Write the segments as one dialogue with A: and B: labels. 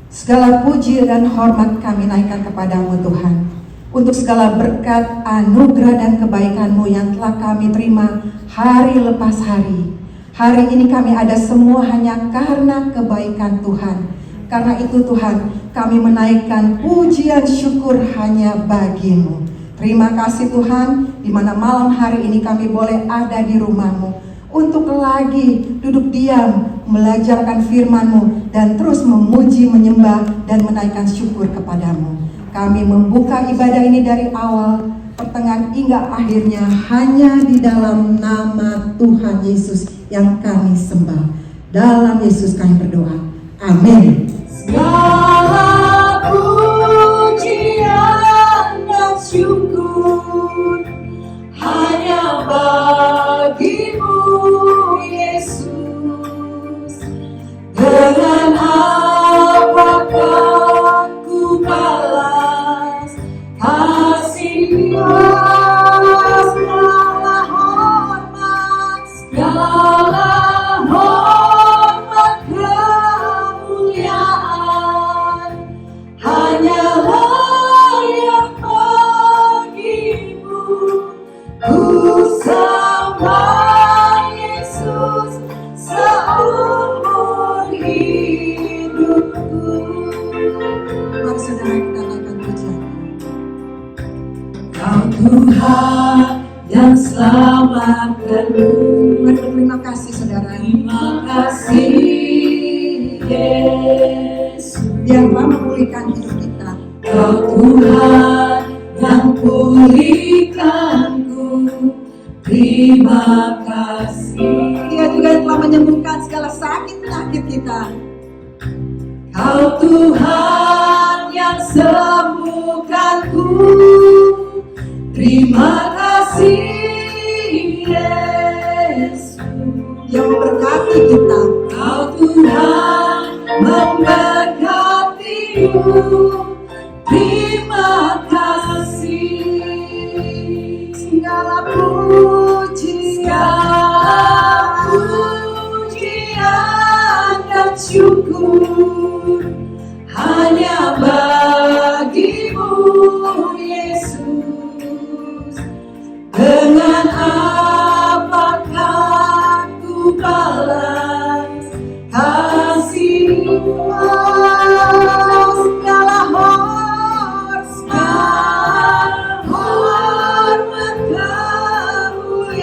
A: Segala puji dan hormat kami naikkan kepadamu Tuhan, untuk segala berkat, anugerah dan kebaikan-Mu yang telah kami terima hari lepas hari. Hari ini kami ada semua hanya karena kebaikan Tuhan. Karena itu Tuhan, kami menaikkan pujian syukur hanya bagi-Mu. Terima kasih Tuhan, di mana malam hari ini kami boleh ada di rumah-Mu untuk lagi duduk diam, belajarkan firman-Mu dan terus memuji, menyembah dan menaikkan syukur kepadamu. Kami membuka ibadah ini dari awal, pertengahan hingga akhirnya hanya di dalam nama Tuhan Yesus yang kami sembah. Dalam Yesus kami berdoa. Amin.
B: Segala pujian dan syukur hanya bagi-Mu Yesus. Dengan apakah ku balas kasih-Mu? Segala hormat, segala hormat kemuliaan hanya layak bagi-Mu. Ku sembah Yesus seumur hidupku.
A: Mari saudara kita naikkan pujian.
B: Kau Tuhan yang selamatkanku.
A: Mari berterima kasih saudara.
B: Terima kasih Yesus.
A: Biarlah memulihkan hidup kita.
B: Kau Tuhan yang pulihkanku. Terima kasih.
A: Dia juga yang telah menyembuhkan segala sakit penyakit kita.
B: Kau Tuhan yang sembuhkanku. Terima kasih Yesus.
A: Yang memberkati kita.
B: Kau Tuhan memberkatimu. Terima kasih.
A: Segala
B: pujian dan syukur hanya bagi-Mu Yesus. Dengan apakah ku balas kasih-Mu? Segala hormat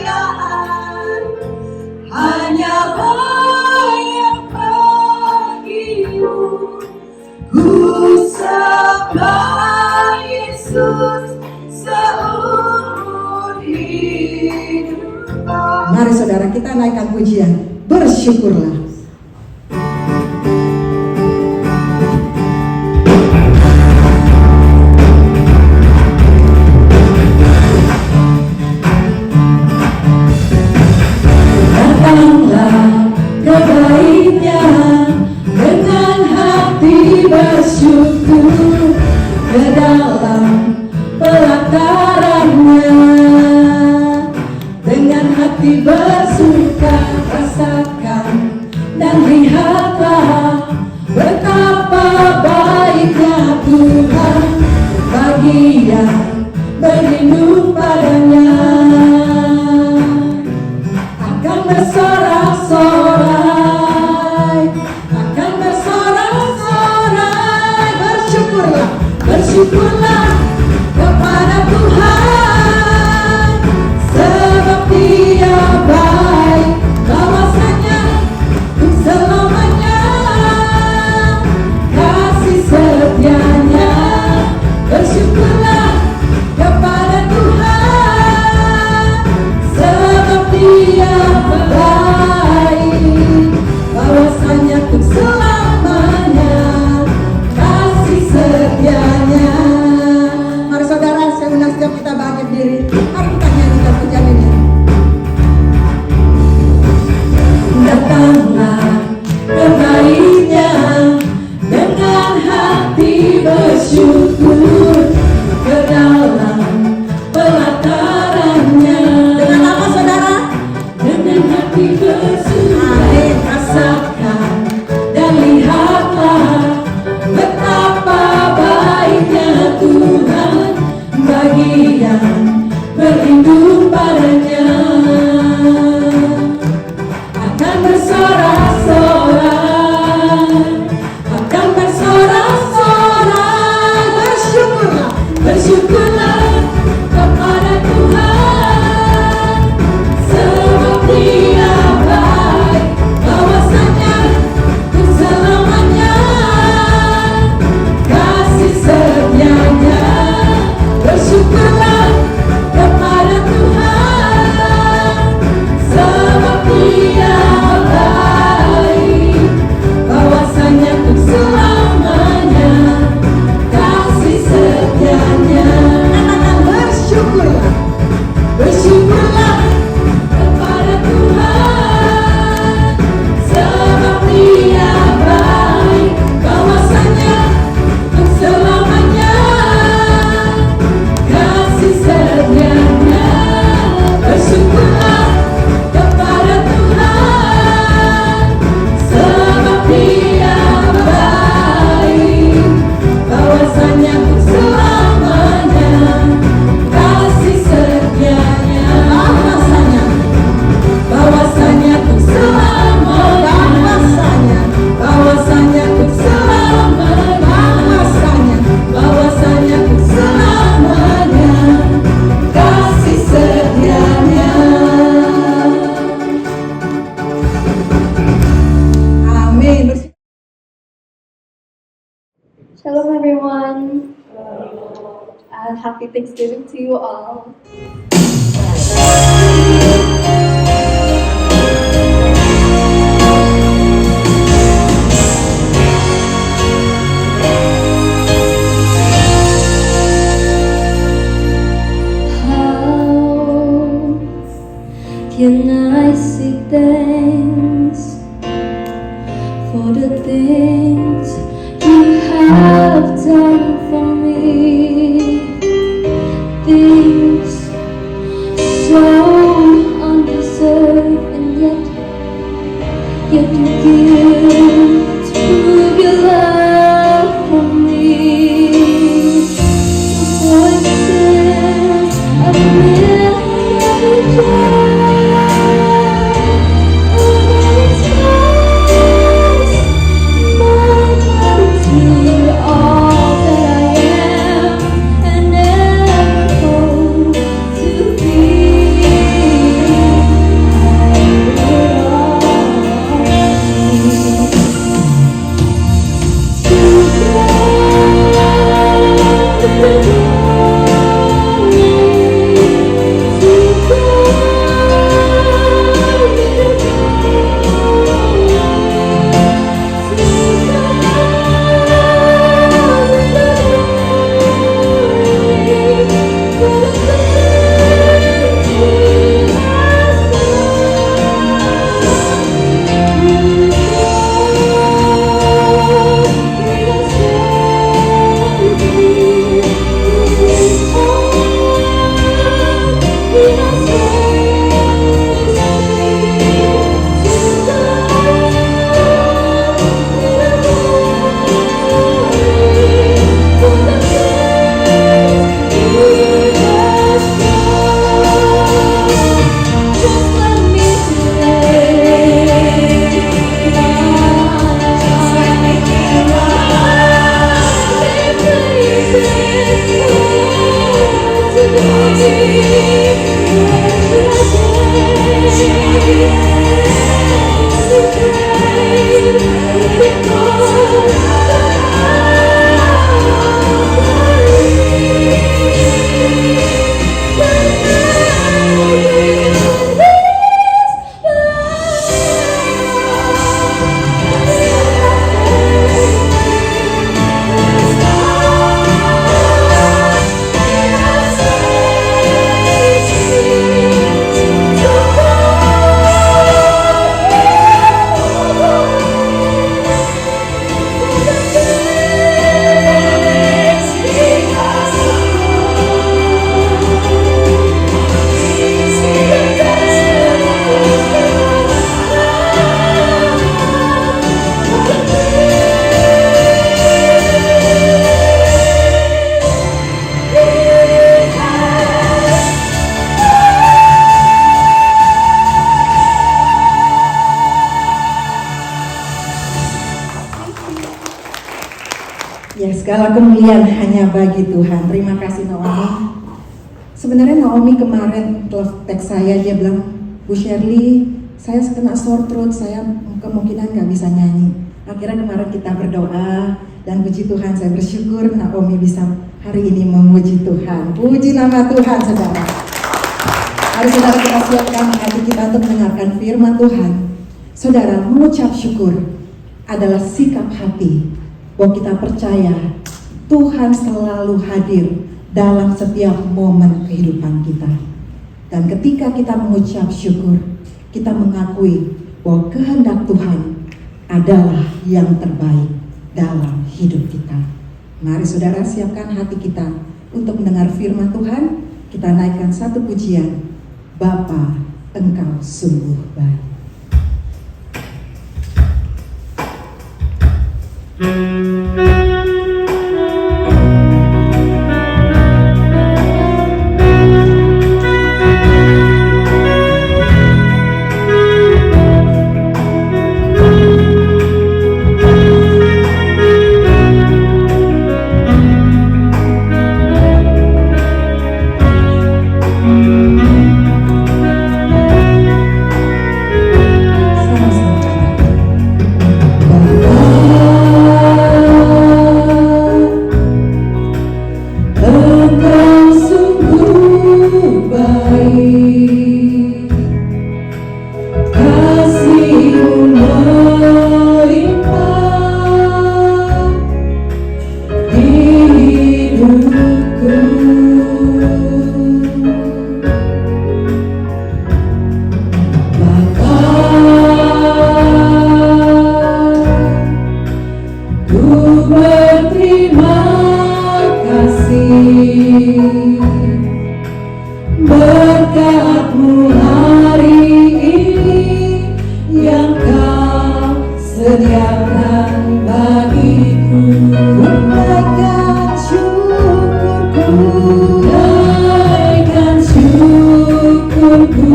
B: kemuliaan hanya layak bagi-Mu. Ku sembah Yesus seumur hidup.
A: Mari saudara kita naikkan pujian. Bersyukurlah.
B: Datanglah kebaiknya dengan hati bersyukur ke dalam pelatarannya. Dengan hati bersuka rasakan dan lihatlah betapa baiknya Tuhan bagi yang berlindung padanya. Akan bersorak-sorai, akan bersorak-sorai. Bersyukurlah, bersyukurlah kepada Tuhan, sebab Dia baik, bahwasanya untuk selamanya kasih setianya. Bersyukurlah kepada Tuhan.
C: Hello everyone. Happy Thanksgiving to you all. How can I say thanks for the things you have done for me? Things so undeserved, and yet you give to prove your love for me. Voices of a million joy, my gratitude, all that I am and ever hope to be.
A: Ya, segala kemuliaan hanya bagi Tuhan. Terima kasih Naomi. Sebenarnya Naomi kemarin teks saya, dia bilang, Bu Shirley, saya kena sore throat, saya kemungkinan nggak bisa nyanyi. Akhirnya kemarin kita berdoa dan puji Tuhan, saya bersyukur Naomi bisa hari ini memuji Tuhan. Puji nama Tuhan, saudara. Mari saudara kita siapkan hati kita untuk mendengarkan firman Tuhan. Saudara, mengucap syukur adalah sikap hati bahwa kita percaya Tuhan selalu hadir dalam setiap momen kehidupan kita. Dan ketika kita mengucap syukur, kita mengakui bahwa kehendak Tuhan adalah yang terbaik dalam hidup kita. Mari saudara siapkan hati kita untuk mendengar firman Tuhan. Kita naikkan satu pujian, Bapa, Engkau sungguh baik.
B: sediakan bagiku. Naikkan syukurku, naikkan syukurku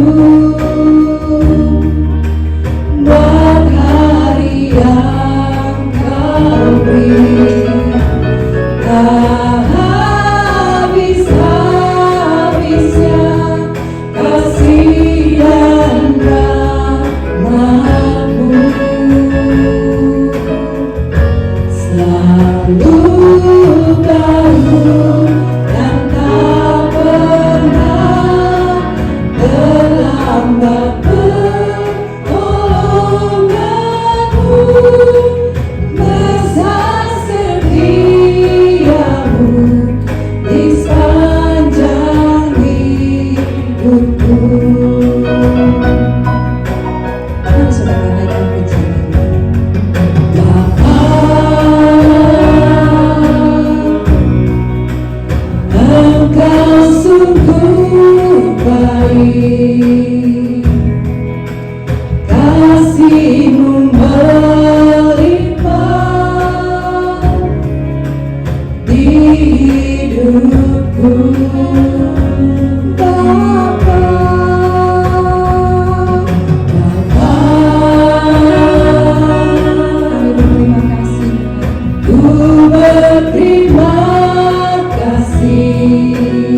B: buat hari yang kau beri. Tak habis-habisnya kasih dan rahmat-Mu, selalu baru dan tak pernah terlambat pertolongan-Mu. Besar setiamu di sepanjang hidupku. Mari saudara naikkan pujian. Bapa, Engkau sungguh baik, kasih-Mu melimpah di hidupku. Bapa, ku berterima kasih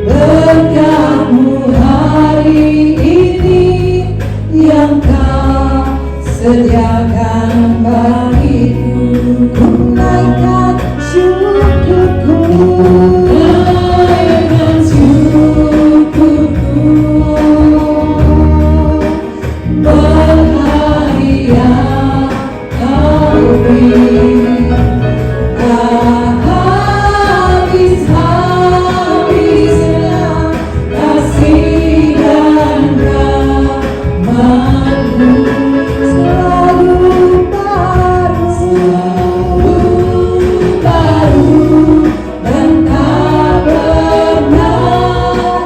B: berkat-Mu hari ini yang Kau sediakan bagiku. Ku naikkan syukurku, naikkan syukurku buat hari yang Kau beri. Tak habis-habisnya kasih dan rahmat-Mu, selalu baru dan tak pernah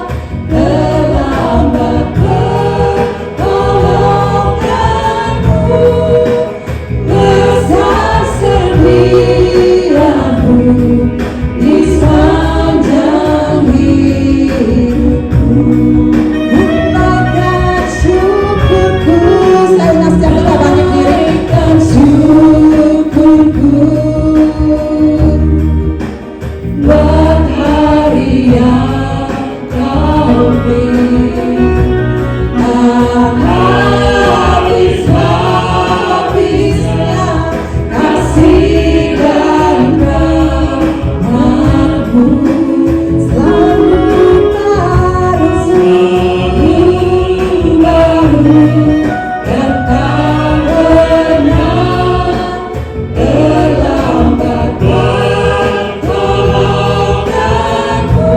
B: terlambat pertolongan-Mu. Besar setiamu di sepanjang hidupku. Naikkan syukurku, saya nasihat kita banyak diri. Naikkan syukurku buat hari yang Kau beri. Tak habis-habisnya kasih dan rahmat-Mu, selalu baru dan tak pernah terlambat pertolongan-Mu.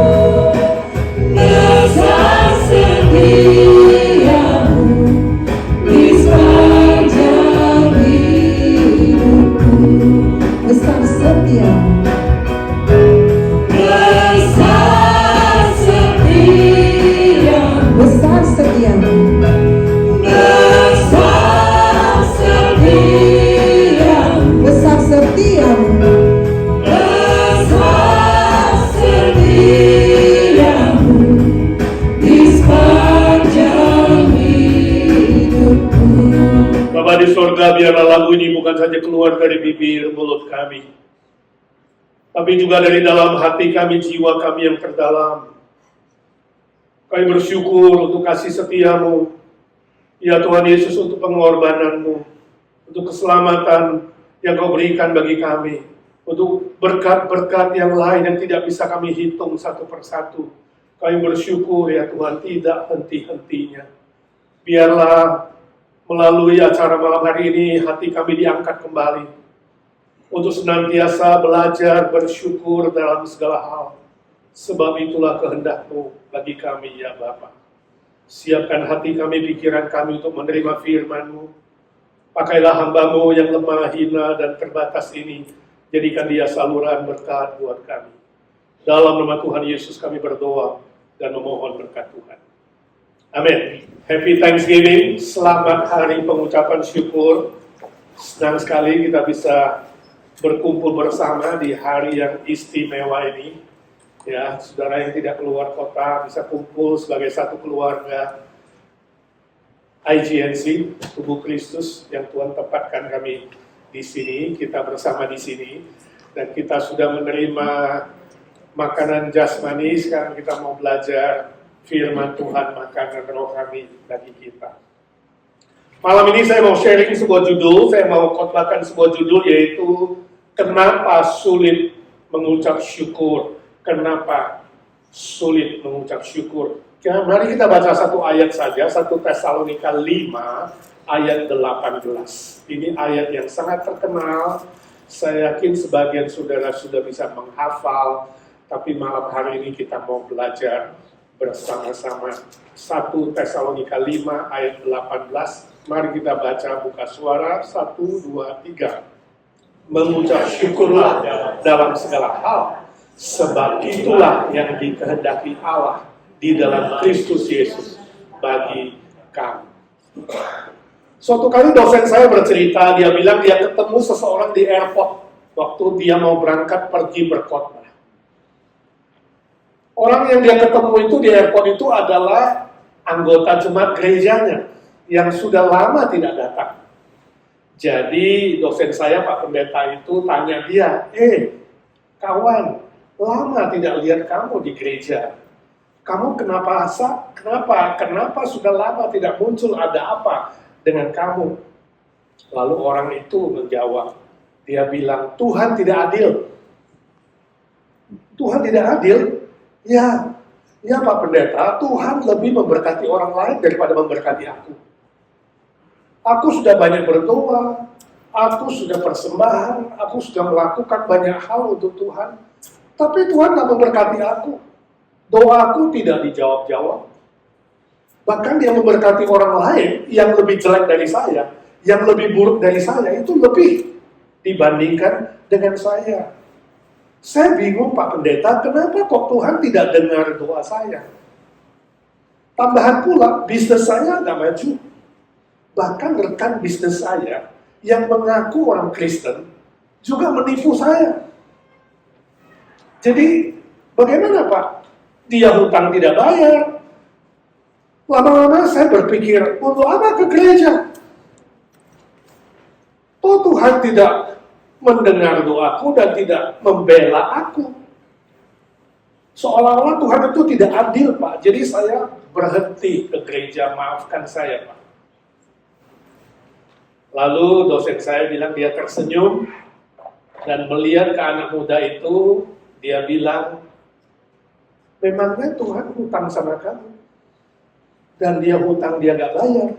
B: Besar setiamu di sepanjang hidupku. Besar setiamu, besar setiamu, besar setiamu, besar setiamu, besar setiamu, besar setiamu di sepanjang hidupku.
D: Bapa di sorga, biarlah lagu ini bukan saja keluar dari bibir mulut kami, tapi juga dari dalam hati kami, jiwa kami yang terdalam. Kami bersyukur untuk kasih setiamu, ya Tuhan Yesus, untuk pengorbananmu, untuk keselamatan yang Kau berikan bagi kami, untuk berkat-berkat yang lain yang tidak bisa kami hitung satu persatu. Kami bersyukur ya Tuhan, tidak henti-hentinya. Biarlah melalui acara malam hari ini hati kami diangkat kembali untuk senantiasa belajar bersyukur dalam segala hal, sebab itulah kehendak-Mu bagi kami ya Bapa. Siapkan hati kami, pikiran kami untuk menerima firman-Mu. Pakailah hamba-Mu yang lemah, hina, dan terbatas ini, jadikan dia saluran berkat buat kami. Dalam nama Tuhan Yesus kami berdoa dan memohon berkat Tuhan. Amin. Happy Thanksgiving, selamat hari pengucapan syukur. Senang sekali kita bisa berkumpul bersama di hari yang istimewa ini. Ya, saudara yang tidak keluar kota bisa kumpul sebagai satu keluarga IGNC, Tubuh Kristus yang Tuhan tempatkan kami di sini. Kita bersama di sini dan kita sudah menerima makanan jasmani. Sekarang kita mau belajar firman Tuhan, makanan rohani bagi kita. Malam ini saya mau sharing sebuah judul, saya mau khotbahkan sebuah judul yaitu kenapa sulit mengucap syukur. Kenapa sulit mengucap syukur? Ya, mari kita baca satu ayat saja, 1 Tesalonika 5 ayat 18. Ini ayat yang sangat terkenal, saya yakin sebagian saudara sudah bisa menghafal, tapi malam hari ini kita mau belajar bersama-sama. 1 Tesalonika 5 ayat 18. Mari kita baca, buka suara, 1, 2, 3. Mengucap syukurlah dalam segala hal, sebab itulah yang dikehendaki Allah di dalam Kristus Yesus bagi kami. Suatu kali dosen saya bercerita, dia bilang dia ketemu seseorang di airport waktu dia mau berangkat pergi berkhotbah. Orang yang dia ketemu itu di airport itu adalah anggota jemaat gerejanya yang sudah lama tidak datang. Jadi dosen saya, Pak Pendeta itu tanya dia, kawan, lama tidak lihat kamu di gereja. Kamu kenapa sudah lama tidak muncul, ada apa dengan kamu? Lalu orang itu menjawab, dia bilang, Tuhan tidak adil. Tuhan tidak adil? Ya Pak Pendeta, Tuhan lebih memberkati orang lain daripada memberkati aku. Aku sudah banyak berdoa, aku sudah persembahan, aku sudah melakukan banyak hal untuk Tuhan. Tapi Tuhan tidak memberkati aku. Doaku tidak dijawab-jawab. Bahkan dia memberkati orang lain yang lebih jelek dari saya, yang lebih buruk dari saya, itu lebih dibandingkan dengan saya. Saya bingung Pak Pendeta, kenapa kok Tuhan tidak dengar doa saya? Tambahan pula, bisnis saya nggak maju. Bahkan rekan bisnis saya yang mengaku orang Kristen juga menipu saya. Jadi bagaimana Pak? Dia hutang tidak bayar. Lama-lama saya berpikir, untuk apa ke gereja? Toh Tuhan tidak mendengar doaku dan tidak membela aku. Seolah-olah Tuhan itu tidak adil, Pak. Jadi saya berhenti ke gereja, maafkan saya, Pak. Lalu dosen saya bilang, dia tersenyum dan melihat ke anak muda itu, dia bilang, memangnya Tuhan hutang sama kamu? Dan dia hutang dia nggak bayar.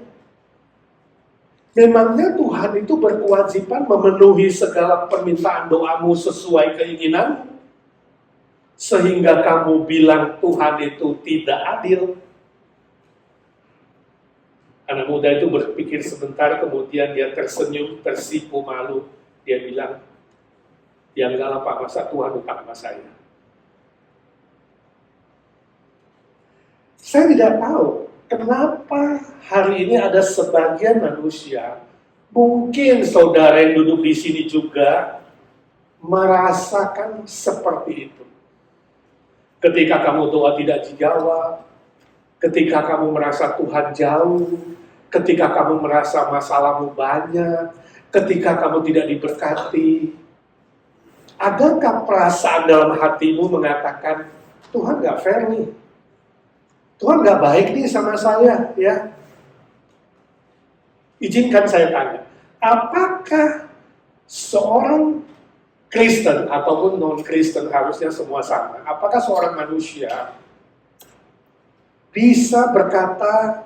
D: Memangnya Tuhan itu berkewajiban memenuhi segala permintaan doamu sesuai keinginanmu? Sehingga kamu bilang Tuhan itu tidak adil. Anak muda itu berpikir sebentar, kemudian dia tersenyum, tersipu malu. Dia bilang, ya enggak lah Pak, masa Tuhan hutang sama saya? Saya tidak tahu kenapa hari ini ada sebagian manusia, mungkin saudara yang duduk di sini juga merasakan seperti itu. Ketika kamu doa tidak dijawab, ketika kamu merasa Tuhan jauh, ketika kamu merasa masalahmu banyak, ketika kamu tidak diberkati, adakah perasaan dalam hatimu mengatakan, Tuhan gak fair nih, Tuhan gak baik nih sama saya, ya? Izinkan saya tanya, apakah seorang Kristen ataupun non-Kristen, harusnya semua sama, apakah seorang manusia bisa berkata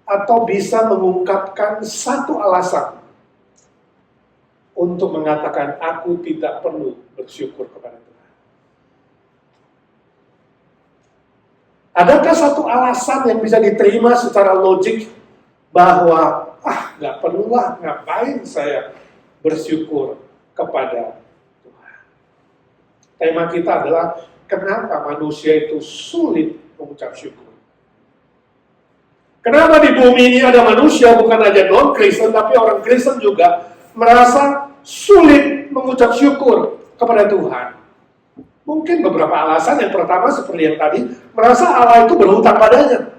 D: atau bisa mengungkapkan satu alasan untuk mengatakan aku tidak perlu bersyukur kepada Tuhan? Adakah satu alasan yang bisa diterima secara logik bahwa nggak perlulah, ngapain saya bersyukur kepada Tuhan? Tema kita adalah kenapa manusia itu sulit mengucap syukur. Kenapa di bumi ini ada manusia, bukan aja non-Kristen, tapi orang Kristen juga merasa sulit mengucap syukur kepada Tuhan? Mungkin beberapa alasan. Yang pertama seperti yang tadi, merasa Allah itu berhutang padanya.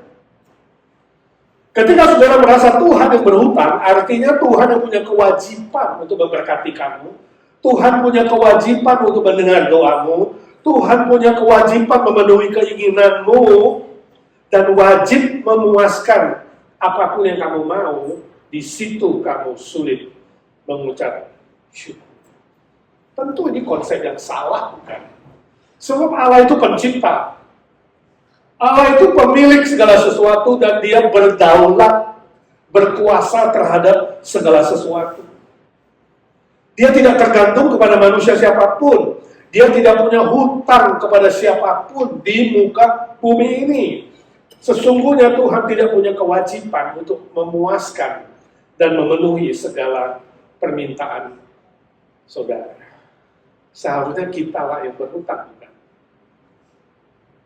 D: Ketika saudara merasa Tuhan yang berhutang, artinya Tuhan yang punya kewajiban untuk memberkati kamu. Tuhan punya kewajiban untuk mendengar doamu. Tuhan punya kewajiban memenuhi keinginanmu. Dan wajib memuaskan apapun yang kamu mau. Di situ kamu sulit mengucap syukur. Tentu ini konsep yang salah, bukan? Sebab Allah itu pencipta. Allah itu pemilik segala sesuatu dan dia berdaulat, berkuasa terhadap segala sesuatu. Dia tidak tergantung kepada manusia siapapun. Dia tidak punya hutang kepada siapapun di muka bumi ini. Sesungguhnya Tuhan tidak punya kewajiban untuk memuaskan dan memenuhi segala permintaan saudara. Seharusnya kita lah yang berhutang.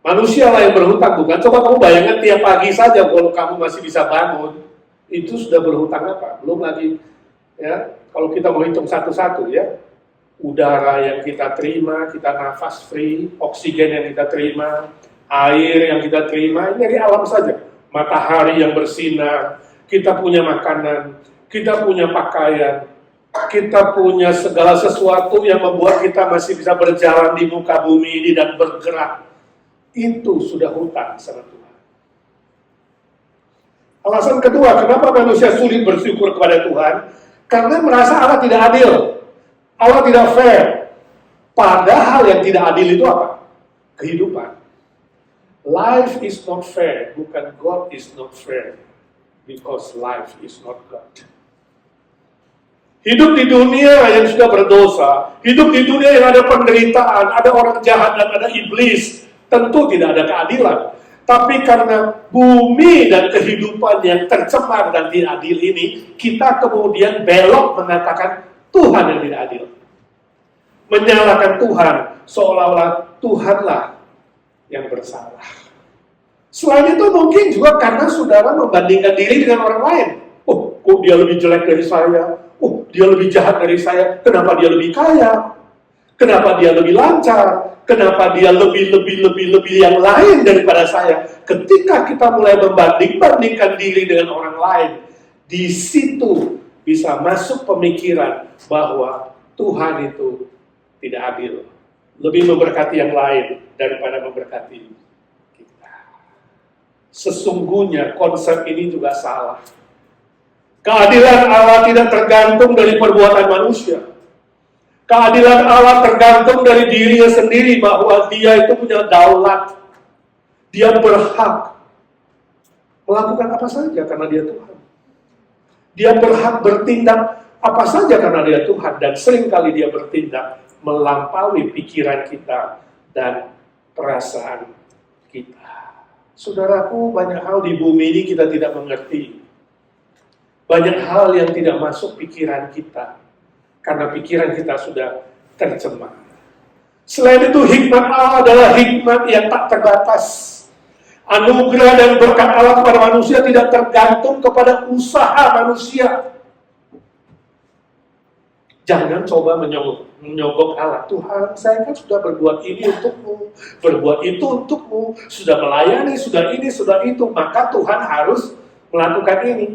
D: Manusia lah yang berhutang, bukan? Coba kamu bayangkan tiap pagi saja kalau kamu masih bisa bangun, itu sudah berhutang apa? Belum lagi, ya. Kalau kita mau hitung satu-satu, ya, udara yang kita terima, kita nafas free, oksigen yang kita terima, air yang kita terima, ini dari alam saja. Matahari yang bersinar, kita punya makanan, kita punya pakaian, kita punya segala sesuatu yang membuat kita masih bisa berjalan di muka bumi ini dan bergerak. Itu sudah hutang sama Tuhan. Alasan kedua, kenapa manusia sulit bersyukur kepada Tuhan? Karena merasa Allah tidak adil. Allah tidak fair. Padahal yang tidak adil itu apa? Kehidupan. Life is not fair, bukan God is not fair. Because life is not God. Hidup di dunia yang sudah berdosa, hidup di dunia yang ada penderitaan, ada orang jahat dan ada iblis, tentu tidak ada keadilan. Tapi karena bumi dan kehidupan yang tercemar dan tidak adil ini, kita kemudian belok mengatakan Tuhan yang tidak adil. Menyalahkan Tuhan, seolah-olah Tuhanlah yang bersalah. Selain itu mungkin juga karena saudara membandingkan diri dengan orang lain. Oh, kok dia lebih jelek dari saya? Oh, dia lebih jahat dari saya. Kenapa dia lebih kaya? Kenapa dia lebih lancar? Kenapa dia lebih yang lain daripada saya? Ketika kita mulai membandingkan diri dengan orang lain, di situ bisa masuk pemikiran bahwa Tuhan itu tidak adil. Lebih memberkati yang lain daripada memberkati kita. Sesungguhnya konsep ini juga salah. Keadilan Allah tidak tergantung dari perbuatan manusia. Keadilan Allah tergantung dari dirinya sendiri, bahwa dia itu punya daulat. Dia berhak melakukan apa saja karena dia Tuhan. Dia berhak bertindak apa saja karena dia Tuhan. Dan seringkali dia bertindak melampaui pikiran kita dan perasaan kita. Saudaraku, banyak hal di bumi ini kita tidak mengerti. Banyak hal yang tidak masuk pikiran kita. Karena pikiran kita sudah tercemar. Selain itu, hikmat Allah adalah hikmat yang tak terbatas. Anugerah dan berkat Allah kepada manusia tidak tergantung kepada usaha manusia. Jangan coba menyogok Allah. Tuhan, saya kan sudah berbuat ini untukmu, berbuat itu untukmu, sudah melayani, sudah ini, sudah itu. Maka Tuhan harus melakukan ini,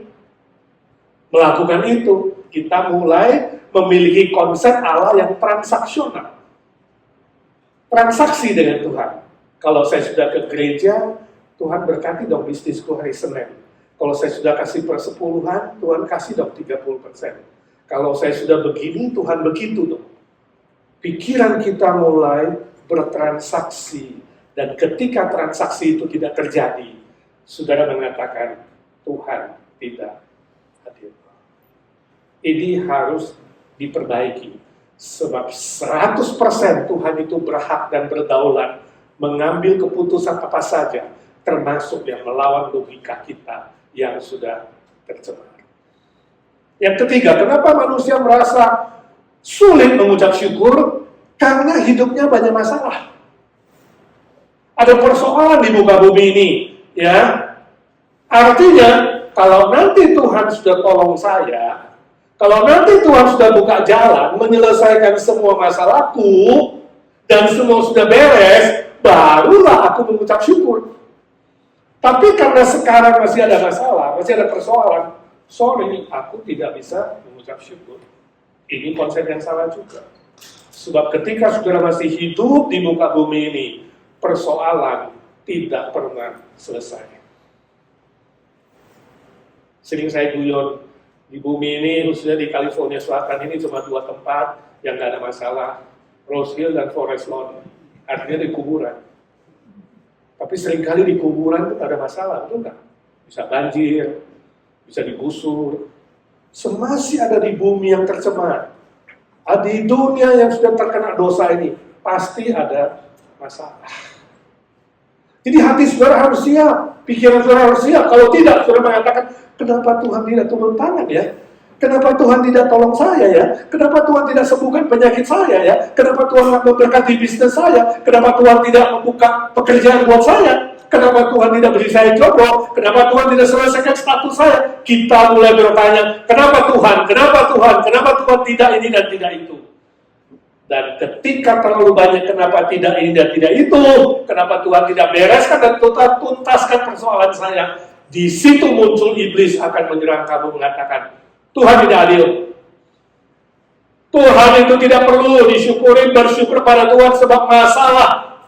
D: melakukan itu. Kita mulai memiliki konsep Allah yang transaksional. Transaksi dengan Tuhan. Kalau saya sudah ke gereja, Tuhan berkati dong bisnisku hari Senin. Kalau saya sudah kasih persepuluhan, Tuhan kasih dong 30%. Kalau saya sudah begini, Tuhan begitu dong. Pikiran kita mulai bertransaksi. Dan ketika transaksi itu tidak terjadi, saudara mengatakan, Tuhan tidak adil. Ini harus diperbaiki. Sebab 100% Tuhan itu berhak dan berdaulat mengambil keputusan apa saja, termasuk yang melawan logika kita yang sudah tercemar. Yang ketiga, kenapa manusia merasa sulit mengucap syukur? Karena hidupnya banyak masalah. Ada persoalan di muka bumi ini, ya. Artinya, kalau nanti Tuhan sudah tolong saya, kalau nanti Tuhan sudah buka jalan, menyelesaikan semua masalahku, dan semua sudah beres, barulah aku mengucap syukur. Tapi karena sekarang masih ada masalah, masih ada persoalan, sorry, aku tidak bisa mengucap syukur. Ini konsep yang salah juga. Sebab ketika saudara masih hidup di muka bumi ini, persoalan tidak pernah selesai. Sering saya guyon, di bumi ini, khususnya di California Selatan ini cuma 2 tempat yang nggak ada masalah, Rose Hill dan Forest Lawn, artinya di kuburan. Tapi seringkali di kuburan itu ada masalah, betul nggak? Bisa banjir, bisa digusur, semasih ada di bumi yang tercemar. Di dunia yang sudah terkena dosa ini, pasti ada masalah. Jadi hati saudara harus siap, pikiran saudara harus siap. Kalau tidak, saudara mengatakan, kenapa Tuhan tidak turun tangan ya? Kenapa Tuhan tidak tolong saya ya? Kenapa Tuhan tidak sembuhkan penyakit saya ya? Kenapa Tuhan tidak memberkati bisnis saya? Kenapa Tuhan tidak membuka pekerjaan buat saya? Kenapa Tuhan tidak beri saya jodoh? Kenapa Tuhan tidak selesaikan status saya? Kita mulai bertanya, kenapa Tuhan? Kenapa Tuhan? Kenapa Tuhan tidak ini dan tidak itu? Dan ketika terlalu banyak kenapa tidak ini dan tidak itu, kenapa Tuhan tidak bereskan dan tuntaskan persoalan saya, di situ muncul iblis akan menyerang kamu mengatakan, Tuhan tidak adil. Tuhan itu tidak perlu disyukuri, bersyukur pada Tuhan sebab masalah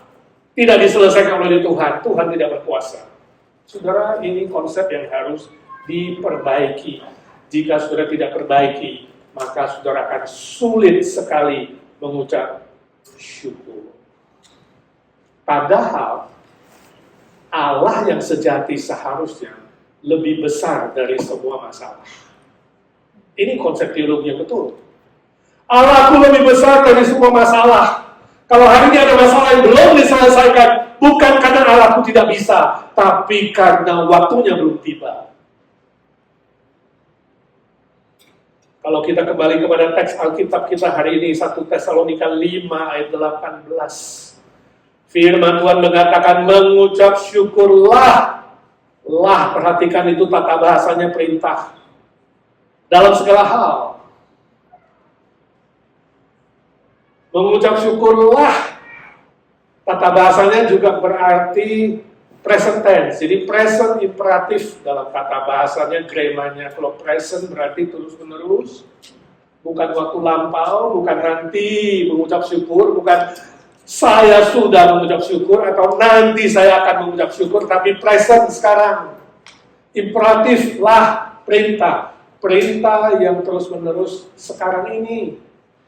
D: tidak diselesaikan oleh Tuhan. Tuhan tidak berkuasa. Saudara, ini konsep yang harus diperbaiki. Jika saudara tidak perbaiki, maka saudara akan sulit sekali mengucap syukur. Padahal Allah yang sejati seharusnya lebih besar dari semua masalah. Ini konsep teologi yang betul. Allahku lebih besar dari semua masalah. Kalau hari ini ada masalah yang belum diselesaikan, bukan karena Allahku tidak bisa, tapi karena waktunya belum tiba. Kalau kita kembali kepada teks Alkitab kita hari ini, 1 Tesalonika 5 ayat 18. Firman Tuhan mengatakan, mengucap syukurlah. Lah, perhatikan itu tata bahasanya perintah. Dalam segala hal. Mengucap syukurlah. Tata bahasanya juga berarti present tense. Jadi present imperatif dalam kata bahasanya, grammarnya. Kalau present berarti terus-menerus. Bukan waktu lampau, bukan nanti mengucap syukur, bukan saya sudah mengucap syukur atau nanti saya akan mengucap syukur, tapi present sekarang. Imperatif lah, perintah. Perintah yang terus-menerus sekarang ini.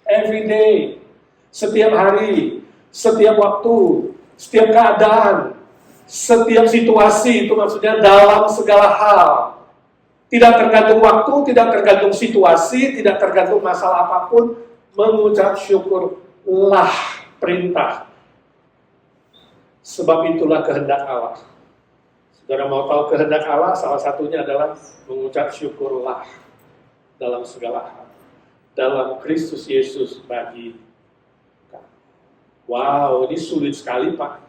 D: Every day. Setiap hari. Setiap waktu. Setiap keadaan. Setiap situasi, itu maksudnya dalam segala hal. Tidak tergantung waktu, tidak tergantung situasi, tidak tergantung masalah apapun. Mengucap syukurlah, perintah. Sebab itulah kehendak Allah. Saudara mau tahu kehendak Allah, salah satunya adalah mengucap syukurlah dalam segala hal. Dalam Kristus Yesus bagi kami. Wow, ini sulit sekali Pak.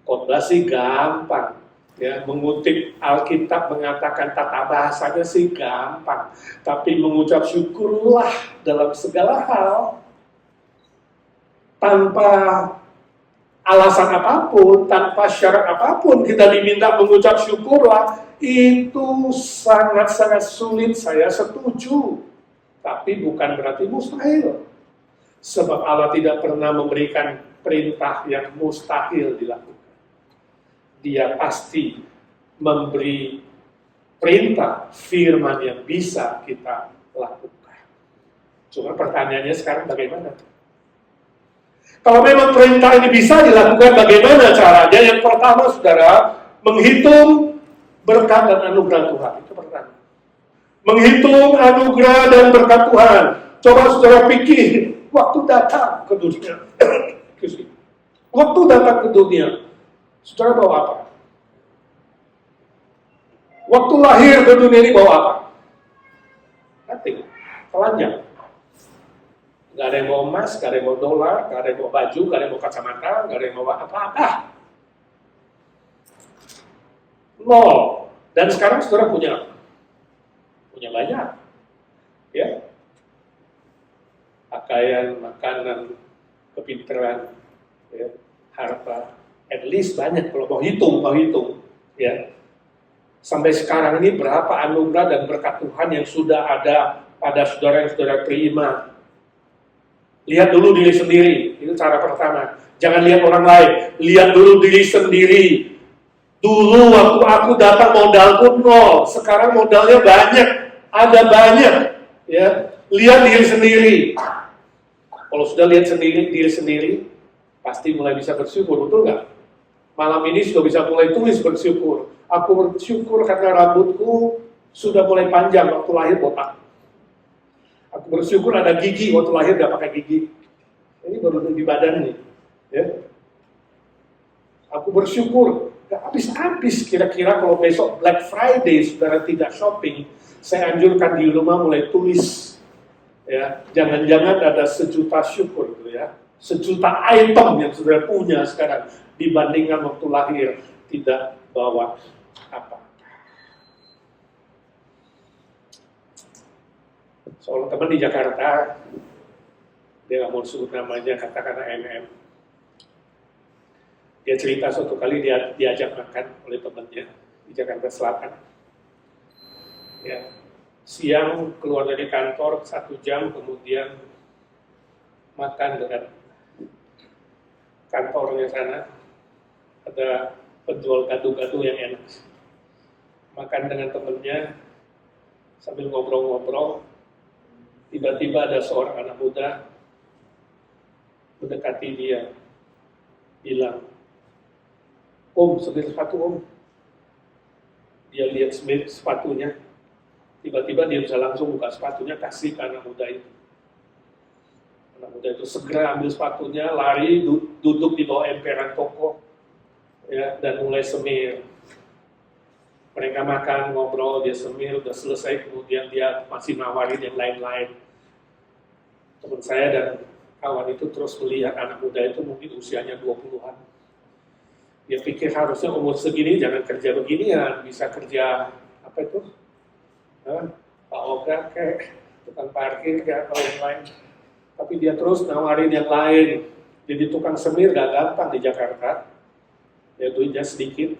D: Khotbah sih gampang. Ya, mengutip Alkitab mengatakan tata bahasanya sih gampang. Tapi mengucap syukurlah dalam segala hal. Tanpa alasan apapun, tanpa syarat apapun, kita diminta mengucap syukurlah, itu sangat-sangat sulit, saya setuju. Tapi bukan berarti mustahil. Sebab Allah tidak pernah memberikan perintah yang mustahil dilakukan. Dia pasti memberi perintah, firman yang bisa kita lakukan. Cuma pertanyaannya sekarang bagaimana? Kalau memang perintah ini bisa dilakukan, bagaimana caranya? Yang pertama, saudara, menghitung berkat dan anugerah Tuhan. Itu pertama. Menghitung anugerah dan berkat Tuhan. Coba saudara pikir, waktu datang ke dunia. Waktu datang ke dunia, saudara bawa apa? Waktu lahir ke dunia ini bawa apa? Nothing. Telanjang. Gak ada yang mau emas, gak ada yang mau dolar, gak ada yang mau baju, gak ada yang mau kacamata, gak ada yang mau apa-apa. Nol. Dan sekarang saudara punya apa? Punya banyak. Ya. Pakaian, makanan, kepintaran, ya, harta. At least banyak kalau mau hitung. Ya. Sampai sekarang ini berapa anugerah dan berkat Tuhan yang sudah ada pada saudara yang saudara terima. Lihat dulu diri sendiri, itu cara pertama. Jangan lihat orang lain, lihat dulu diri sendiri. Dulu waktu aku datang modalku nol, sekarang modalnya banyak, ada banyak. Ya, lihat diri sendiri. Kalau sudah lihat diri sendiri, pasti mulai bisa bersyukur, betul nggak? Malam ini sudah bisa mulai tulis bersyukur. Aku bersyukur karena rambutku sudah mulai panjang waktu lahir botak. Aku bersyukur ada gigi waktu lahir nggak pakai gigi. Ini baru di badan nih. Ya. Aku bersyukur, gak habis-habis kira-kira kalau besok Black Friday saudara tidak shopping, saya anjurkan di rumah mulai tulis. Ya, jangan-jangan ada 1 juta syukur gitu ya. 1 juta item yang saudara punya sekarang dibandingkan waktu lahir tidak bawa apa. Seorang teman di Jakarta, dia nggak mau sebut namanya, katakan MM. Dia cerita suatu kali dia diajak makan oleh temannya di Jakarta Selatan. Ya, siang keluar dari kantor 1 jam, kemudian makan dengan kantornya sana. Ada penjual gado-gado yang enak. Makan dengan temannya sambil ngobrol-ngobrol. Tiba-tiba ada seorang anak muda mendekati dia, bilang, "Om, semir sepatu om." Dia lihat semir sepatunya, tiba-tiba dia bisa langsung buka sepatunya, kasih ke anak muda itu. Anak muda itu segera ambil sepatunya, lari, duduk di bawah emperan toko, ya, dan mulai semir. Mereka makan, ngobrol, dia semir, udah selesai, kemudian dia masih nawarin yang lain-lain. Teman saya dan kawan itu terus melihat anak muda itu mungkin usianya 20-an. Dia pikir harusnya umur segini jangan kerja beginian, bisa kerja apa itu? Pak Oga kayak tukang parkir kayak atau yang lain. Tapi dia terus nawarin yang lain. Jadi tukang semir gak gampang di Jakarta. Ya duitnya sedikit.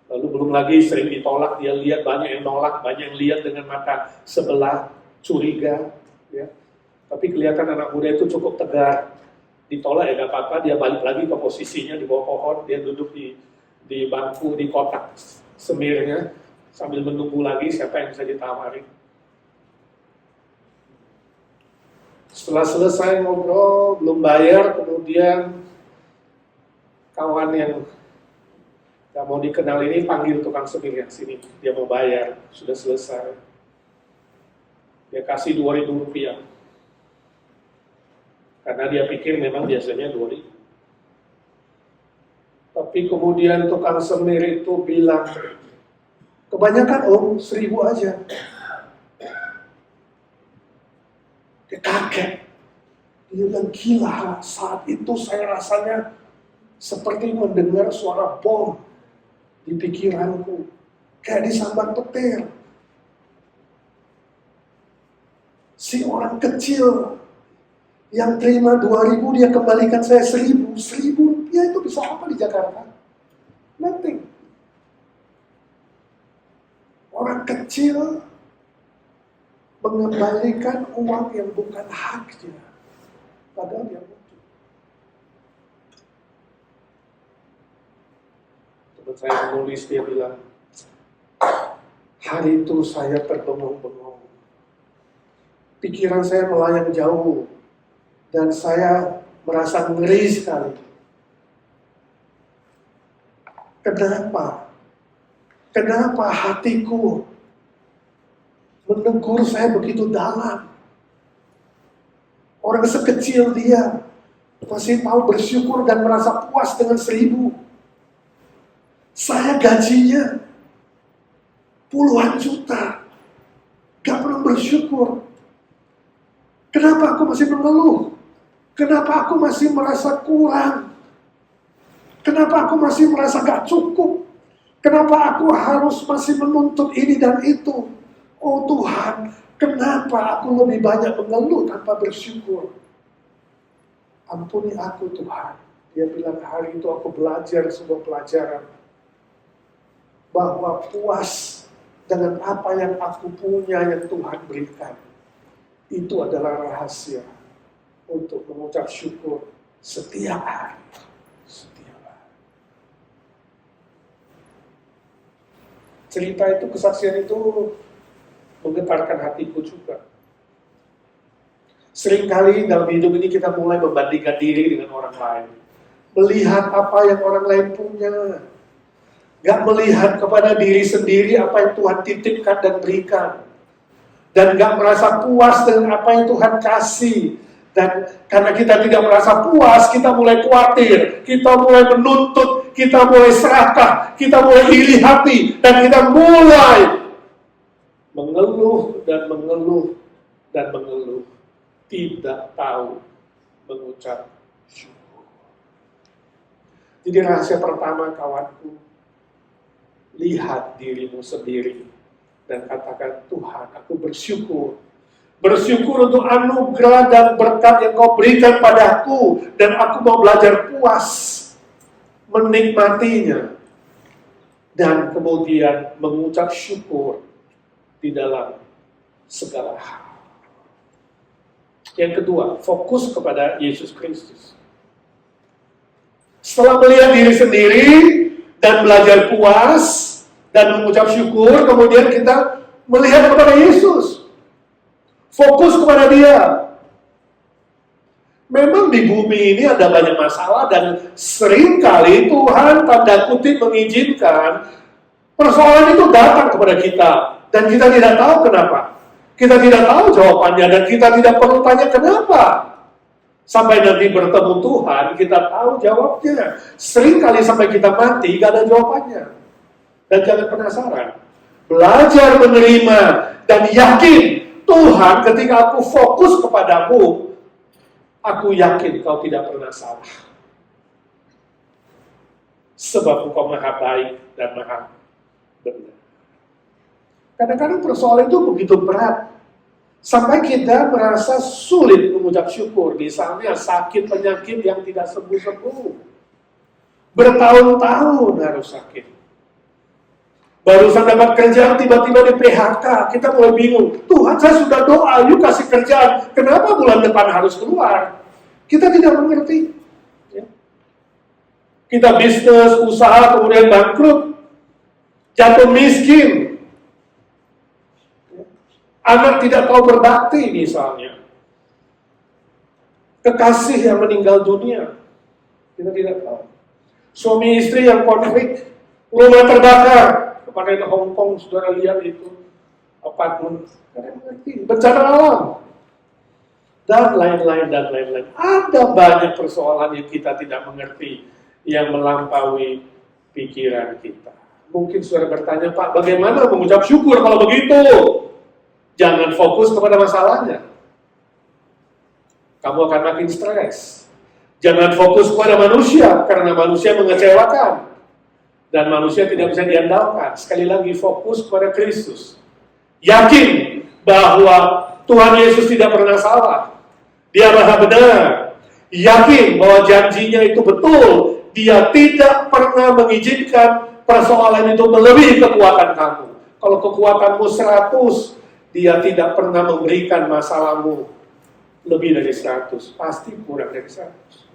D: Lalu belum lagi sering ditolak, dia lihat banyak yang nolak, banyak yang lihat dengan mata sebelah, curiga. Ya. Tapi kelihatan anak muda itu cukup tegar. Ditolak ya gak apa-apa, dia balik lagi ke posisinya di bawah pohon, dia duduk di bangku, di kotak semirnya, sambil menunggu lagi siapa yang bisa ditawarin. Setelah selesai ngobrol, belum bayar, kemudian kawan yang gak mau dikenal ini panggil tukang semir yang sini, dia mau bayar, sudah selesai. Dia kasih 2.000 rupiah. Karena dia pikir memang biasanya 2.000. Tapi kemudian tukang semir itu bilang, kebanyakan om, 1.000 aja. Dia kaget. Dia bilang, gila, saat itu saya rasanya seperti mendengar suara bom di pikiranku. Kayak disambar petir. Si orang kecil yang terima 2.000, dia kembalikan saya 1.000. 1.000 rupiah itu bisa apa di Jakarta? Nothing. Orang kecil mengembalikan uang yang bukan haknya. Padahal dia butuh. Teman saya menulis, dia bilang, hari itu saya terbengong-bengong. Pikiran saya melayang jauh. Dan saya merasa ngeri sekali. Kenapa? Kenapa hatiku menegur saya begitu dalam? Orang sekecil dia masih mau bersyukur dan merasa puas dengan 1.000. Saya gajinya puluhan juta, gak pernah bersyukur. Kenapa aku masih mengeluh? Kenapa aku masih merasa kurang? Kenapa aku masih merasa gak cukup?
E: Kenapa aku harus masih menuntut ini dan itu? Oh Tuhan, kenapa aku lebih banyak mengeluh tanpa bersyukur? Ampuni aku Tuhan. Dia bilang hari itu aku belajar sebuah pelajaran. Bahwa puas dengan apa yang aku punya yang Tuhan berikan. Itu adalah rahasia untuk mengucap syukur setiap hari. Setiap hari. Cerita itu, kesaksian itu menggetarkan hatiku juga. Seringkali dalam hidup ini kita mulai membandingkan diri dengan orang lain. Melihat apa yang orang lain punya. Gak melihat kepada diri sendiri apa yang Tuhan titipkan dan berikan. Dan gak merasa puas dengan apa yang Tuhan kasih. Dan karena kita tidak merasa puas, kita mulai khawatir. Kita mulai menuntut, kita mulai serakah, kita mulai iri hati. Dan kita mulai mengeluh dan mengeluh dan mengeluh. Tidak tahu mengucap syukur. Jadi rahasia pertama kawanku, lihat dirimu sendiri dan katakan, Tuhan, aku bersyukur. Bersyukur untuk anugerah dan berkat yang kau berikan padaku, dan aku mau belajar puas menikmatinya dan kemudian mengucap syukur di dalam segala hal. Yang kedua, fokus kepada Yesus Kristus. Setelah melihat diri sendiri dan belajar puas dan mengucap syukur, kemudian kita melihat kepada Yesus. Fokus kepada Dia. Memang di bumi ini ada banyak masalah dan seringkali Tuhan tanda kutip mengizinkan persoalan itu datang kepada kita dan kita tidak tahu kenapa. Kita tidak tahu jawabannya dan kita tidak perlu tanya kenapa. Sampai nanti bertemu Tuhan, kita tahu jawabnya. Seringkali sampai kita mati, gak ada jawabannya. Dan jangan penasaran. Belajar menerima dan yakin, Tuhan ketika aku fokus kepadamu, aku yakin kau tidak pernah salah. Sebab engkau maha baik dan maha benar. Kadang-kadang persoalan itu begitu berat. Sampai kita merasa sulit mengucap syukur. Misalnya sakit penyakit yang tidak sembuh-sembuh. Bertahun-tahun harus sakit. Barusan dapat kerjaan, tiba-tiba di PHK. Kita mulai bingung. Tuhan, saya sudah doa, yuk kasih kerjaan. Kenapa bulan depan harus keluar? Kita tidak mengerti. Ya. Kita bisnis, usaha, kemudian bangkrut. Jatuh miskin. Anak tidak tahu berbakti misalnya. Kekasih yang meninggal dunia. Kita tidak tahu. Suami istri yang konflik. Rumah terbakar. Kemarin Hong Kong, saudara lihat itu. Apartemen. Kalian mengerti. Bencana alam. Dan lain-lain, dan lain-lain. Ada banyak persoalan yang kita tidak mengerti. Yang melampaui pikiran kita. Mungkin saudara bertanya, Pak, bagaimana mengucap syukur kalau begitu? Jangan fokus kepada masalahnya. Kamu akan makin stres. Jangan fokus kepada manusia, karena manusia mengecewakan. Dan manusia tidak bisa diandalkan. Sekali lagi, fokus kepada Kristus. Yakin bahwa Tuhan Yesus tidak pernah salah. Dia maha benar. Yakin bahwa janjinya itu betul. Dia tidak pernah mengizinkan persoalan itu melebihi kekuatan kamu. Kalau kekuatanmu 100, Dia tidak pernah memberikan masalahmu lebih dari 100. Pasti kurang dari 100.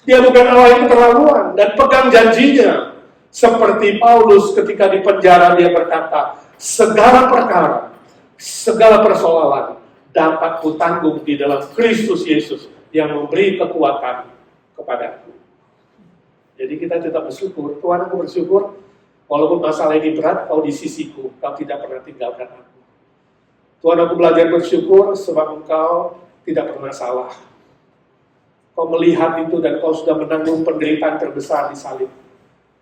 E: Dia bukan Allah yang keterlaluan dan pegang janjinya. Seperti Paulus ketika di penjara dia berkata, segala perkara, segala persoalan dapat kutanggung di dalam Kristus Yesus yang memberi kekuatan kepadaku. Jadi kita tetap bersyukur. Tuhan, aku bersyukur. Walaupun masalah ini berat, kau di sisiku, kau tidak pernah tinggalkan aku. Tuhan, aku belajar bersyukur sebab engkau tidak pernah salah. Kau melihat itu dan kau sudah menanggung penderitaan terbesar di salib.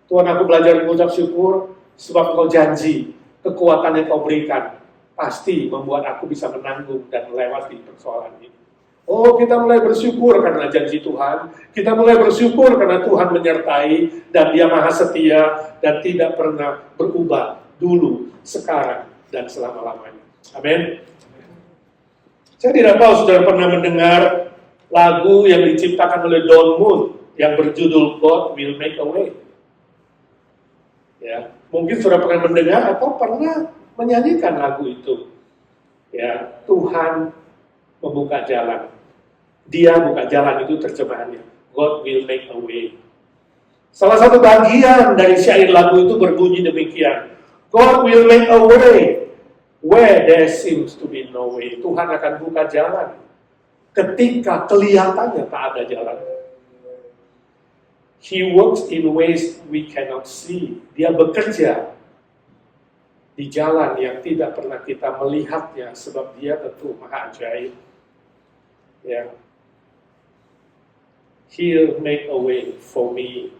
E: Tuhan, aku belajar mengucap syukur sebab kau janji, kekuatan yang kau berikan pasti membuat aku bisa menanggung dan melewati persoalan ini. Oh, kita mulai bersyukur karena janji Tuhan. Kita mulai bersyukur karena Tuhan menyertai dan Dia Maha Setia dan tidak pernah berubah dulu, sekarang, dan selama-lamanya. Amin. Saya tidak tahu saudara pernah mendengar lagu yang diciptakan oleh Don Moon yang berjudul God Will Make a Way. Ya, mungkin saudara pernah mendengar atau pernah menyanyikan lagu itu. Ya, Tuhan membuka jalan. Dia buka jalan, itu terjemahannya. God will make a way. Salah satu bagian dari syair lagu itu berbunyi demikian. God will make a way where there seems to be no way. Tuhan akan buka jalan ketika kelihatannya tak ada jalan. He works in ways we cannot see. Dia bekerja di jalan yang tidak pernah kita melihatnya, sebab Dia tentu maha ajaib. Ya. He'll make a way for me.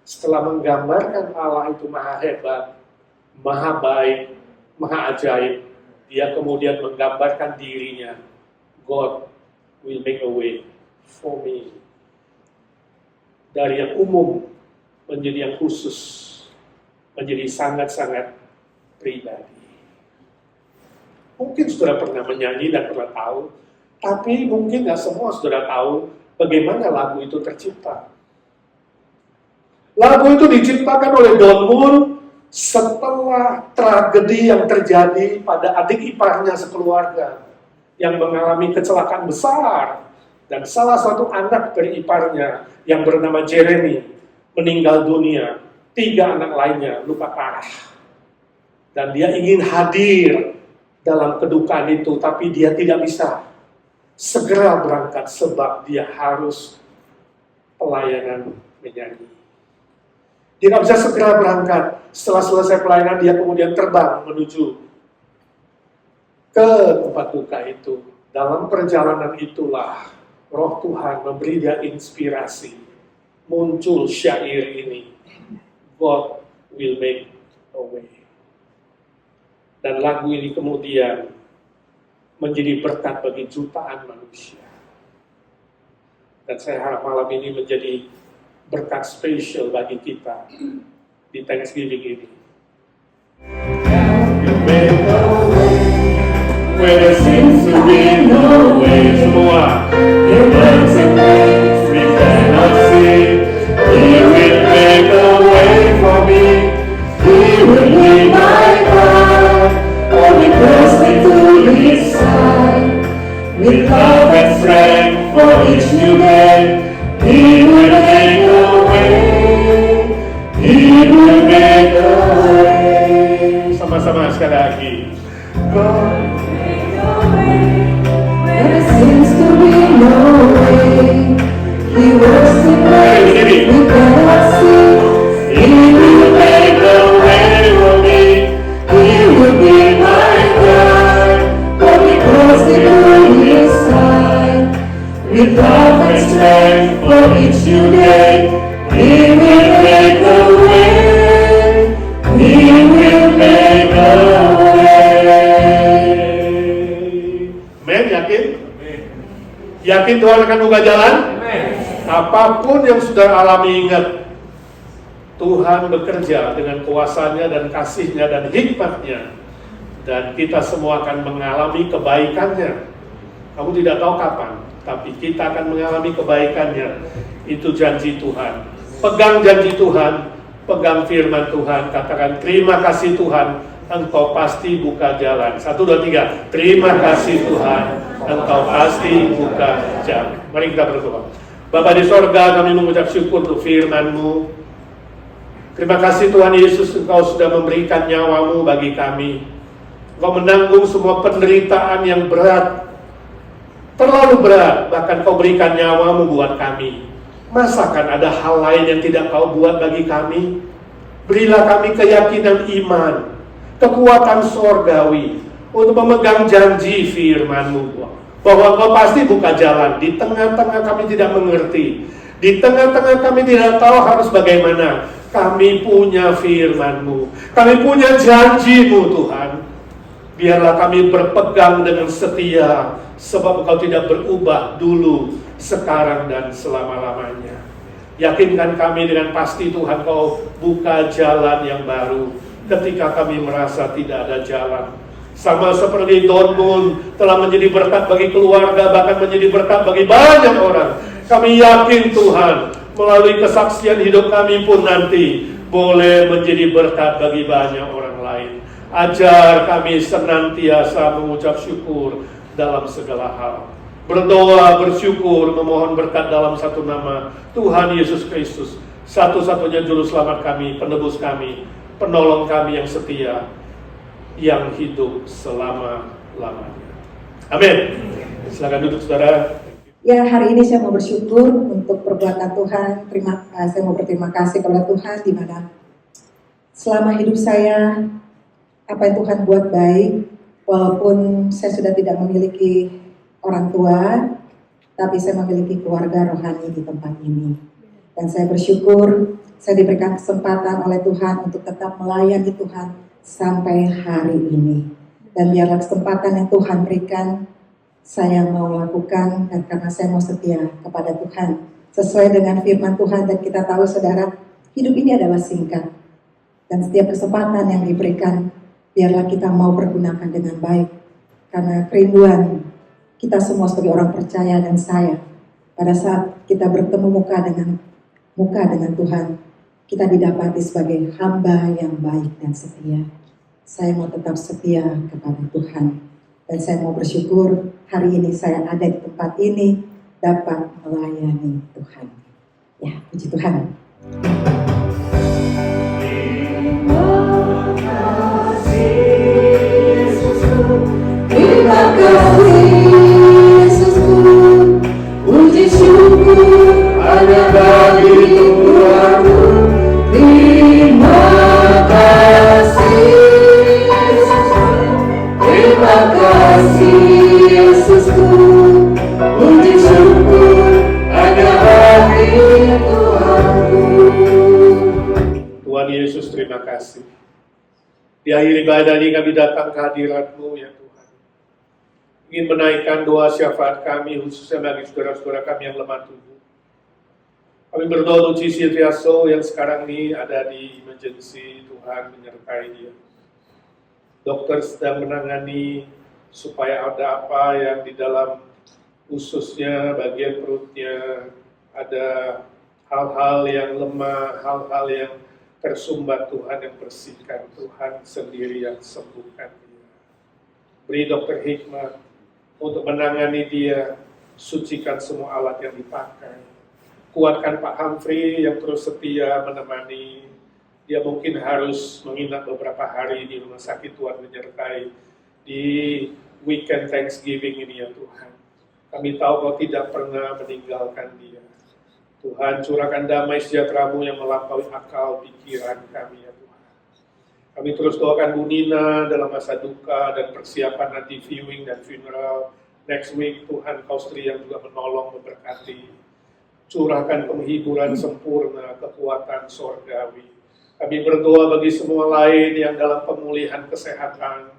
E: Setelah menggambarkan Allah itu maha hebat, maha baik, maha ajaib, Dia kemudian menggambarkan dirinya. God will make a way for me. Dari yang umum menjadi yang khusus, menjadi sangat-sangat pribadi. Mungkin saudara pernah menyanyi dan pernah tahu, tapi mungkin nggak semua saudara tahu bagaimana lagu itu tercipta. Lagu itu diciptakan oleh Don Moon setelah tragedi yang terjadi pada adik iparnya sekeluarga yang mengalami kecelakaan besar, dan salah satu anak dari iparnya yang bernama Jeremy meninggal dunia, 3 anak lainnya luka parah. Dan dia ingin hadir dalam kedukaan itu, tapi dia tidak bisa segera berangkat sebab dia harus pelayanan menyanyi. Dia tidak bisa segera berangkat. Setelah selesai pelayanan, dia kemudian terbang menuju ke tempat duka itu. Dalam perjalanan itulah Roh Tuhan memberi dia inspirasi. Muncul syair ini. God will make a way. Dan lagu ini kemudian menjadi berkat bagi jutaan manusia. Dan saya harap malam ini menjadi berkat spesial bagi kita di Thanksgiving ini. You make a way where there seems to be no way. Semua. You make a way we cannot see. He will make a way for me. He will be my God. Only close me to His side. With love and strength for each new day. He will make a way. He will make a way. Sama-sama sekali lagi. God make a way where there seems to be no way. He works in ways we cannot see. He will make a way for me. He will be my God. Hold me closely to His side. With love and strength for each new day, He will make a way. He will make a way. Amin, yakin? Yakin Tuhan akan buka jalan? Apapun yang sudah alami, ingat, Tuhan bekerja dengan kuasanya dan kasihnya dan hikmatnya, dan kita semua akan mengalami kebaikannya. Kamu tidak tahu kapan, tapi kita akan mengalami kebaikannya. Itu janji Tuhan. Pegang janji Tuhan, pegang firman Tuhan, katakan terima kasih Tuhan, Engkau pasti buka jalan. 1, 2, 3. Terima kasih Tuhan, Engkau pasti buka jalan. Mari kita berdoa. Bapa di sorga, kami mengucap syukur untuk firman-Mu. Terima kasih Tuhan Yesus, Engkau sudah memberikan nyawa-Mu bagi kami. Engkau menanggung semua penderitaan yang berat, terlalu berat, bahkan Kau berikan nyawa-Mu buat kami. Masakan ada hal lain yang tidak Kau buat bagi kami? Berilah kami keyakinan iman, kekuatan sorgawi untuk memegang janji firman-Mu, bahwa Kau pasti buka jalan. Di tengah-tengah kami tidak mengerti, di tengah-tengah kami tidak tahu harus bagaimana, kami punya firman-Mu, kami punya janji-Mu Tuhan.
D: Biarlah kami berpegang dengan setia, sebab Engkau tidak berubah dulu, sekarang, dan selama-lamanya. Yakinkan kami dengan pasti Tuhan, Kau buka jalan yang baru ketika kami merasa tidak ada jalan. Sama seperti Dortmund telah menjadi berkat bagi keluarga, bahkan menjadi berkat bagi banyak orang. Kami yakin Tuhan, melalui kesaksian hidup kami pun nanti boleh menjadi berkat bagi banyak orang lain. Ajar kami senantiasa mengucap syukur dalam segala hal. Berdoa, bersyukur, memohon berkat dalam satu nama, Tuhan Yesus Kristus, satu-satunya juru selamat kami, penebus kami, penolong kami yang setia, yang hidup selama-lamanya. Amin. Silakan duduk, saudara.
A: Ya, hari ini saya mau bersyukur untuk perbuatan Tuhan. Saya mau berterima kasih kepada Tuhan di mana selama hidup saya, apa yang Tuhan buat baik, walaupun saya sudah tidak memiliki orang tua, tapi saya memiliki keluarga rohani di tempat ini. Dan saya bersyukur saya diberikan kesempatan oleh Tuhan untuk tetap melayani Tuhan sampai hari ini. Dan biarlah kesempatan yang Tuhan berikan, saya mau lakukan, dan karena saya mau setia kepada Tuhan sesuai dengan firman Tuhan. Dan kita tahu saudara, hidup ini adalah singkat, dan setiap kesempatan yang diberikan biarlah kita mau pergunakan dengan baik, karena kerinduan kita semua sebagai orang percaya dan saya, pada saat kita bertemu muka dengan Tuhan, kita didapati sebagai hamba yang baik dan setia. Saya mau tetap setia kepada Tuhan, dan saya mau bersyukur hari ini saya ada di tempat ini dapat melayani Tuhan. Ya, puji Tuhan.
B: Terima kasih Yesusku, puji syukur hanya bagi Tuhanku. Terima kasih Yesusku, terima kasih Yesusku, puji syukur hanya bagi Tuhanku.
D: Tuhan Yesus, terima kasih. Di akhir ibadah ini kami datang ke hadirat-Mu ya Tuhan. Ingin menaikkan doa syafaat kami, khususnya bagi saudara-saudara kami yang lemah tubuh. Kami berdoa untuk Cici Triaso yang sekarang ini ada di emergency, Tuhan menyertai dia. Dokter sedang menangani supaya ada apa yang di dalam ususnya, bagian perutnya, ada hal-hal yang lemah, hal-hal yang tersumbat, Tuhan yang bersihkan, Tuhan sendiri yang sembuhkan dia. Beri dokter hikmat untuk menangani dia, sucikan semua alat yang dipakai. Kuatkan Pak Humphrey yang terus setia menemani. Dia mungkin harus menginap beberapa hari di rumah sakit, Tuhan menyertai di weekend Thanksgiving ini ya Tuhan. Kami tahu Kau tidak pernah meninggalkan dia. Tuhan, curahkan damai sejahtera-Mu yang melampaui akal pikiran kami ya Tuhan. Kami terus doakan Bu Nina dalam masa duka dan persiapan nanti viewing dan funeral next week. Tuhan, Kau sendiri yang juga menolong, memberkati. Curahkan penghiburan sempurna, kekuatan sorgawi. Kami berdoa bagi semua lain yang dalam pemulihan kesehatan.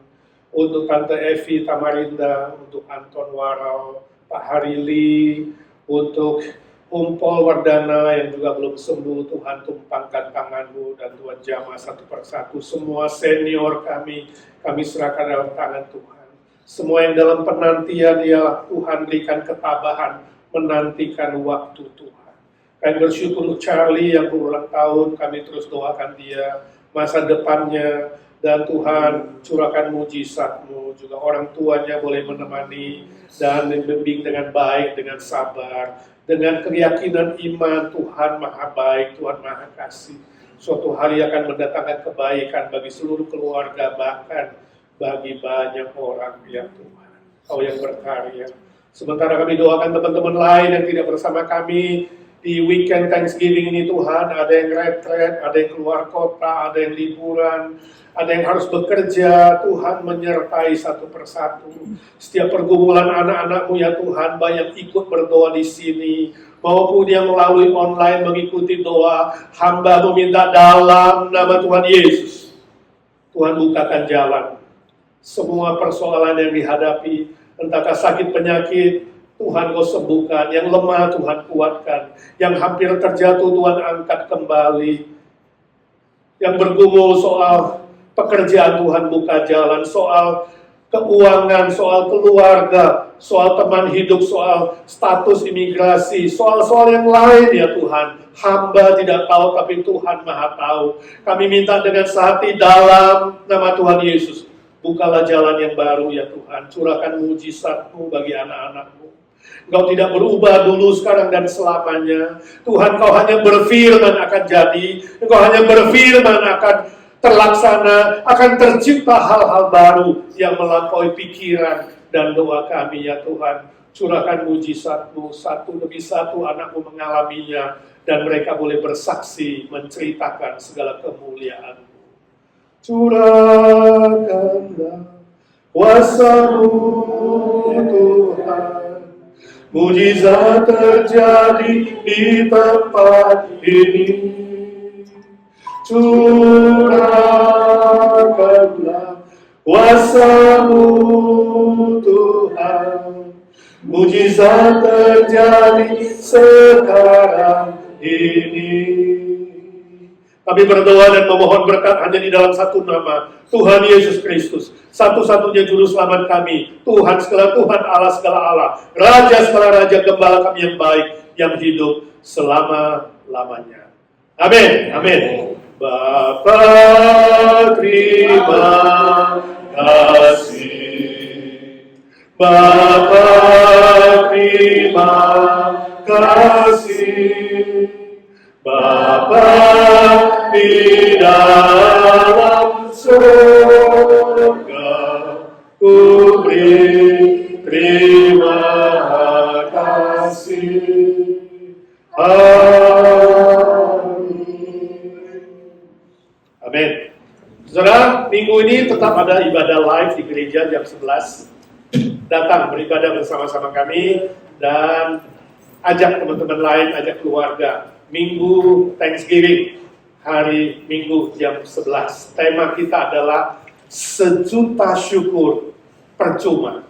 D: Untuk Tante Evi Tamarinda, untuk Anton Warau, Pak Harili, untuk Umpol Wardana yang juga belum sembuh, Tuhan tumpangkan tangan-Mu dan Tuhan jamah satu persatu. Semua senior kami serahkan dalam tangan Tuhan. Semua yang dalam penantian ya Tuhan berikan ketabahan menantikan waktu Tuhan. Kami bersyukur untuk Charlie yang berulang tahun, kami terus doakan dia, masa depannya, dan Tuhan curahkan mujizat-Mu, juga orang tuanya boleh menemani dan membimbing dengan baik, dengan sabar, dengan keyakinan iman Tuhan Maha Baik, Tuhan Maha Kasih. Suatu hari akan mendatangkan kebaikan bagi seluruh keluarga, bahkan bagi banyak orang ya Tuhan. Kau yang berkarya. Sementara kami doakan teman-teman lain yang tidak bersama kami di weekend Thanksgiving ini Tuhan, ada yang retret, ada yang keluar kota, ada yang liburan, ada yang harus bekerja. Tuhan menyertai satu persatu. Setiap pergumulan anak-anak-Mu ya Tuhan, banyak ikut berdoa di sini, maupun yang melalui online mengikuti doa, hamba meminta dalam nama Tuhan Yesus. Tuhan bukakan jalan, Semua persoalan yang dihadapi, entahkah sakit penyakit, Tuhan Kau sembuhkan. Yang lemah Tuhan kuatkan. Yang hampir terjatuh Tuhan angkat kembali. Yang bergumul soal pekerjaan Tuhan buka jalan, soal keuangan, soal keluarga, soal teman hidup, soal status imigrasi, soal-soal yang lain ya Tuhan. Hamba tidak tahu, tapi Tuhan Maha tahu. Kami minta dengan sehati dalam nama Tuhan Yesus, bukalah jalan yang baru ya Tuhan. Curahkan mujizat-Mu bagi anak-anak-Mu. Engkau tidak berubah dulu, sekarang, dan selamanya. Tuhan, Kau hanya berfirman akan jadi. Engkau hanya berfirman akan terlaksana, akan tercipta hal-hal baru yang melampaui pikiran dan doa kami ya Tuhan. Curahkan mujizat-Mu, satu demi satu anak-Mu mengalaminya, dan mereka boleh bersaksi, menceritakan segala kemuliaan-Mu. Curahkanlah kuasa-Mu Tuhan, mujizat terjadi di tempat ini. Curahkanlah kuasa-Mu Tuhan, mujizat terjadi sekarang ini. Kami berdoa dan memohon berkat hanya di dalam satu nama, Tuhan Yesus Kristus, satu-satunya juru selamat kami, Tuhan segala Tuhan, Allah segala Allah, Raja segala Raja, Gembala kami yang baik, yang hidup selama-lamanya. Amin, amin. Bapa terima kasih, Bapa terima kasih, Bapa di dalam surga, ku beri terima kasih. Amin. Saudara, minggu ini tetap ada ibadah live di gereja jam 11. Datang beribadah bersama-sama kami dan ajak teman-teman lain, ajak keluarga. Minggu Thanksgiving, hari Minggu jam 11. Tema kita adalah sejuta syukur percuma.